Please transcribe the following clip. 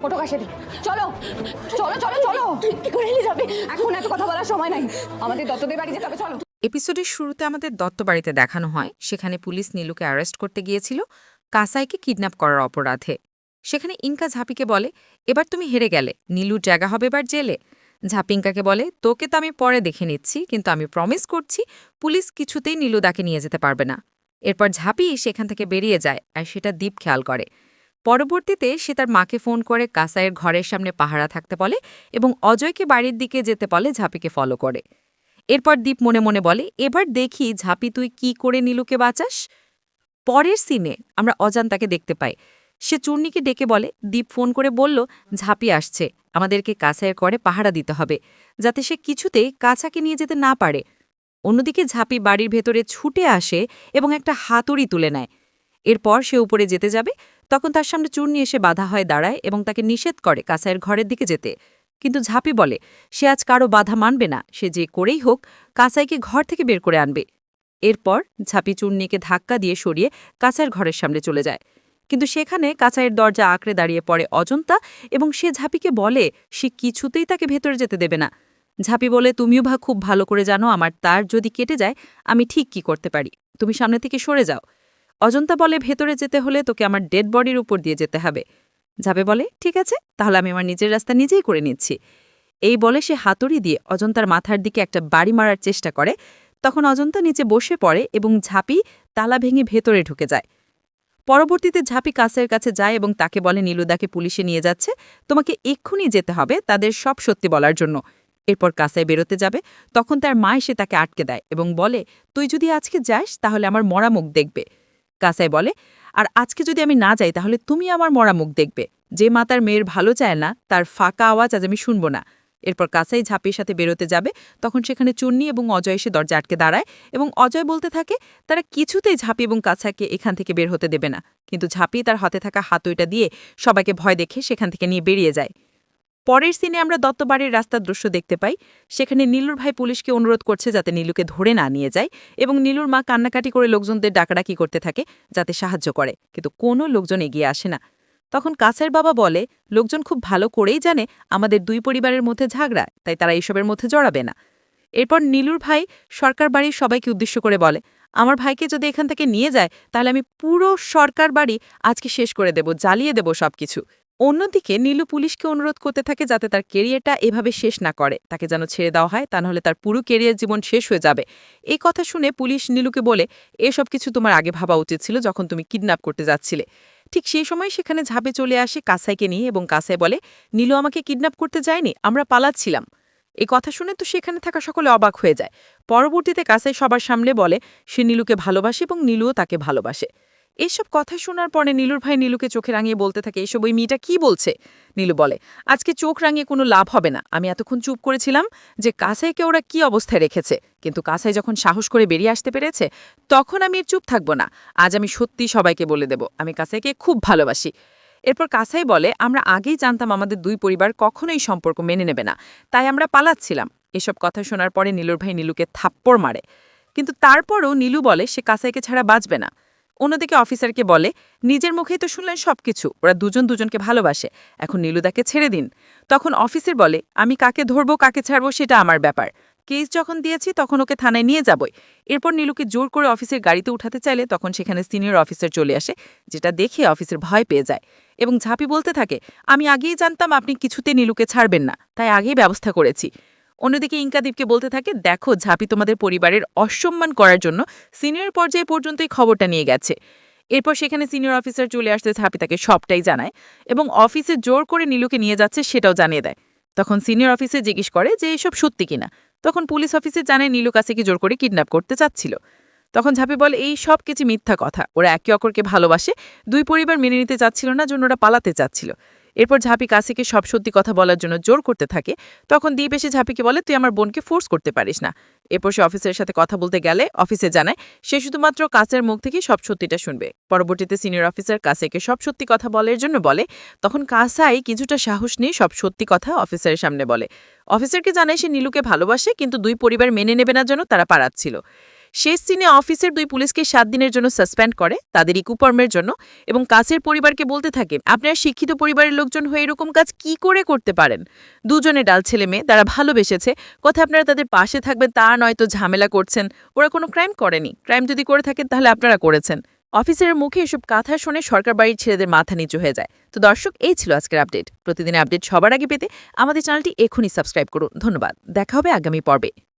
Photo কাছে দিই। চলো চলো চলো চলো, কি করে এলে যাবে? এখন এত কথা বলার সময় নাই, আমাদের দত্তদের বাড়ি যেতে হবে, চলো। এপিসোডের শুরুতে আমাদের দত্তবাড়িতে দেখানো হয় সেখানে পুলিশ নীলুকে অ্যারেস্ট করতে গিয়েছিল কাসাইকে কিডন্যাপ করার অপরাধে। সেখানে ইনকা ঝাঁপিকে বলে, এবার তুমি হেরে গেলে, নীলুর জায়গা হবে এবার জেলে। ঝাঁপি ইনকাকে বলে, তোকে তো আমি পরে দেখে নিচ্ছি, কিন্তু আমি প্রমিস করছি পুলিশ কিছুতেই নীলুদাকে নিয়ে যেতে পারবে না। এরপর ঝাঁপি সেখান থেকে বেরিয়ে যায়, আর সেটা দীপ খেয়াল করে। পরবর্তীতে সে তার মাকে ফোন করে কাসাইয়ের ঘরের সামনে পাহারা থাকতে বলে এবং অজয়কে বাড়ির দিকে যেতে বলে ঝাঁপিকে ফলো করে। এরপর দীপ মনে মনে বলে, এবার দেখি ঝাঁপি তুই কি করে নীলুকে বাঁচাস। পরের সিনে আমরা অজান্তাকে দেখতে পাই। সে চূর্ণিকে ডেকে বলে, দীপ ফোন করে বলল ঝাঁপি আসছে, আমাদেরকে কাছায়ের করে পাহারা দিতে হবে, যাতে সে কিছুতেই কাছাকে নিয়ে যেতে না পারে। অন্যদিকে ঝাঁপি বাড়ির ভেতরে ছুটে আসে এবং একটা হাতুড়ি তুলে নেয়। এরপর সে উপরে যেতে যাবে, তখন তার সামনে চূর্ণি এসে বাধা হয়ে দাঁড়ায় এবং তাকে নিষেধ করে কাছায়ের ঘরের দিকে যেতে। কিন্তু ঝাঁপি বলে সে আজ কারো বাধা মানবে না, সে যে করেই হোক কাছাইকে ঘর থেকে বের করে আনবে। এরপর ঝাঁপি চূর্ণিকে ধাক্কা দিয়ে সরিয়ে কাছাইয়ের ঘরের সামনে চলে যায়। কিন্তু সেখানে কাছাইয়ের দরজা আঁকড়ে দাঁড়িয়ে পড়ে অজন্তা এবং সে ঝাঁপিকে বলে সে কিছুতেই তাকে ভেতরে যেতে দেবে না। ঝাঁপি বলে, তুমিও খুব ভালো করে জানো আমার তার যদি কেটে যায় আমি ঠিক কি করতে পারি, তুমি সামনে থেকে সরে যাও। অজন্তা বলে, ভেতরে যেতে হলে তোকে আমার ডেড বডির উপর দিয়ে যেতে হবে। ঝাঁপে বলে, ঠিক আছে, তাহলে আমি আমার নিজের রাস্তা নিজেই করে নিচ্ছি। এই বলে সে হাতুড়ি দিয়ে অজন্তার মাথার দিকে একটা বাড়ি মারার চেষ্টা করে। তখন অজন্তা নিচে বসে পড়ে এবং ঝাঁপি তালা ভেঙে ভেতরে ঢুকে যায়। পরবর্তীতে ঝাঁপি কাছের কাছে যায় এবং তাকে বলে নীলুদাকে পুলিশে নিয়ে যাচ্ছে, তোমাকে এক্ষুনি যেতে হবে তাদের সব সত্যি বলার জন্য। এরপর কাসাই বেরোতে যাবে, তখন তার মা এসে তাকে আটকে দেয় এবং বলে, তুই যদি আজকে যাস তাহলে আমার মরা মুখ দেখবে। কাসাই বলে, আর আজকে যদি আমি না যাই তাহলে তুমি আমার মরা মুখ দেখবে। যে মা তার মেয়ের ভালো চায় না তার ফাঁকা আওয়াজ আজ আমি শুনব না। এরপর কাসাই ঝাঁপির সাথে বেরোতে যাবে, তখন সেখানে চুন্নি এবং অজয় এসে দরজা আটকে দাঁড়ায় এবং অজয় বলতে থাকে তারা কিছুতেই ঝাঁপি এবং কাছাকে এখান থেকে বের হতে দেবে না। কিন্তু ঝাঁপি তার হাতে থাকা হাতুড়িটা দিয়ে সবাইকে ভয় দেখে সেখান থেকে নিয়ে বেরিয়ে যায়। পরের সিনে আমরা দত্তবাড়ির রাস্তার দৃশ্য দেখতে পাই। সেখানে নীলুর ভাই পুলিশকে অনুরোধ করছে যাতে নীলুকে ধরে না নিয়ে যায় এবং নীলুর মা কান্নাকাটি করে লোকজনদের ডাকাডাকি করতে থাকে যাতে সাহায্য করে, কিন্তু কোনো লোকজন এগিয়ে আসে না। তখন কাছের বাবা বলে, লোকজন খুব ভালো করেই জানে আমাদের দুই পরিবারের মধ্যে ঝগড়া, তাই তারা এইসবের মধ্যে জড়াবে না। এরপর নীলুর ভাই সরকার বাড়ির সবাইকে উদ্দেশ্য করে বলে, আমার ভাইকে যদি এখান থেকে নিয়ে যায় তাহলে আমি পুরো সরকার বাড়ি আজকে শেষ করে দেব, জ্বালিয়ে দেব সবকিছু। অন্যদিকে নীলু পুলিশকে অনুরোধ করতে থাকে যাতে তার কেরিয়ারটা এভাবে শেষ না করে, তাকে যেন ছেড়ে দেওয়া হয়, তা নাহলে তার পুরো কেরিয়ার জীবন শেষ হয়ে যাবে। এই কথা শুনে পুলিশ নীলুকে বলে, এসব কিছু তোমার আগে ভাবা উচিত ছিল যখন তুমি কিডন্যাপ করতে যাচ্ছিলে। ঠিক সেই সময় সেখানে ঝাঁপে চলে আসে কাসাইকে নিয়ে এবং কাসাই বলে, নীলু আমাকে কিডন্যাপ করতে যায়নি, আমরা পালাচ্ছিলাম। এই কথা শুনে তো সেখানে থাকা সকলে অবাক হয়ে যায়। পরবর্তীতে কাসাই সবার সামনে বলে সে নীলুকে ভালোবাসে এবং নীলুও তাকে ভালোবাসে। এইসব কথা শোনার পরে নীলুর ভাই নীলুকে চোখে রাঙিয়ে বলতে থাকে, এসব ওই মেয়েটা কি বলছে। নীলু বলে, আজকে চোখ রাঙিয়ে কোনো লাভ হবে না, আমি এতক্ষণ চুপ করেছিলাম যে কাসাইকে ওরা কি অবস্থায় রেখেছে, কিন্তু কাসাই যখন সাহস করে বেরিয়ে আসতে পেরেছে তখন আমি এর চুপ থাকব না। আজ আমি সত্যি সবাইকে বলে দেব আমি কাসাইকে খুব ভালোবাসি। এরপর কাসাই বলে, আমরা আগেই জানতাম আমাদের দুই পরিবার কখনোই সম্পর্ক মেনে নেবে না, তাই আমরা পালাচ্ছিলাম। এসব কথা শোনার পরে নীলুর ভাই নীলুকে থাপ্পড় মারে, কিন্তু তারপরও নীলু বলে সে কাসাইকে ছাড়া বাঁচবে না। অন্যদিকে অফিসারকে বলে, নিজের মুখেই তো শুনলেন সবকিছু, ওরা দুজন দুজনকে ভালোবাসে, এখন নীলুদাকে ছেড়ে দিন। তখন অফিসার বলে, আমি কাকে ধরবো কাকে ছাড়বো সেটা আমার ব্যাপার, কেস যখন দিয়েছি তখন ওকে থানায় নিয়ে যাবই। এরপর নীলুকে জোর করে অফিসের গাড়িতে উঠাতে চাইলে তখন সেখানে সিনিয়র অফিসার চলে আসে, যেটা দেখে অফিসের ভয় পেয়ে যায় এবং ঝাঁপি বলতে থাকে, আমি আগেই জানতাম আপনি কিছুতে নীলুকে ছাড়বেন না, তাই আগেই ব্যবস্থা করেছি। অন্যদিকে ইনকাদীপকে বলতে থাকে, দেখো ঝাঁপি তোমাদের পরিবারের অসম্মান করার জন্য সিনিয়র পর্যায়ে পর্যন্তই খবরটা নিয়ে গেছে। এরপর সেখানে সিনিয়র অফিসার চলে আসতে ঝাঁপি তাকে সবটাই জানায় এবং অফিসে জোর করে নীলুকে নিয়ে যাচ্ছে সেটাও জানিয়ে দেয়। তখন সিনিয়র অফিসে জিজ্ঞেস করে যে এসব সত্যি কিনা। তখন পুলিশ অফিসে জানায় নীলু কাছেকে জোর করে কিডন্যাপ করতে চাচ্ছিল। তখন ঝাঁপি বলে, এই সব কিছু মিথ্যা কথা, ওরা একে অপরকে ভালোবাসে, দুই পরিবার মেনে নিতে চাচ্ছিল না, জন্য ওরা পালাতে চাচ্ছিল। এরপর ঝাঁপি কাছেকে সব সত্যি কথা বলার জন্য জোর করতে থাকে। তখন দীপ এসে ঝাঁপিকে বলে, তুই আমার বোনকে ফোর্স করতে পারিস না। এরপর সে অফিসের সাথে কথা বলতে গেলে অফিসে জানায় সে শুধুমাত্র কাছের মুখ থেকে সব সত্যিটা শুনবে। পরবর্তীতে সিনিয়র অফিসার কাছেকে সব সত্যি কথা বলার জন্য বলে, তখন কাসাই কিছুটা সাহস নিয়ে সব সত্যি কথা অফিসারের সামনে বলে। অফিসারকে জানায় সে নীলুকে ভালোবাসে, কিন্তু দুই পরিবার মেনে নেবে না জন্য তারা পালাচ্ছিল। শেষ সিনে অফিসের 2 পুলিশকে 7 দিনের জন্য সাসপেন্ড করে তাদের কুকর্মের জন্য এবং কাছের পরিবারকে বলতে থাকে, আপনারা শিক্ষিত পরিবারের লোকজন হয়ে এরকম কাজ কি করে করতে পারেন? দুজনে ডাল ছেলে মেয়ে, তারা ভালোবেসেছে, কথা আপনারা তাদের পাশে থাকবেন তা নয়তো ঝামেলা করছেন। ওরা কোনো ক্রাইম করেনি, ক্রাইম যদি করে থাকেন তাহলে আপনারা করেছেন। অফিসারের মুখে এসব কথা শুনে সরকার বাড়ির ছেলেদের মাথা নিচু হয়ে যায়। তো দর্শক, এই ছিল আজকের আপডেট। প্রতিদিনের আপডেট সবার আগে পেতে আমাদের চ্যানেলটি এখনই সাবস্ক্রাইব করুন। ধন্যবাদ, দেখা হবে আগামী পর্বে।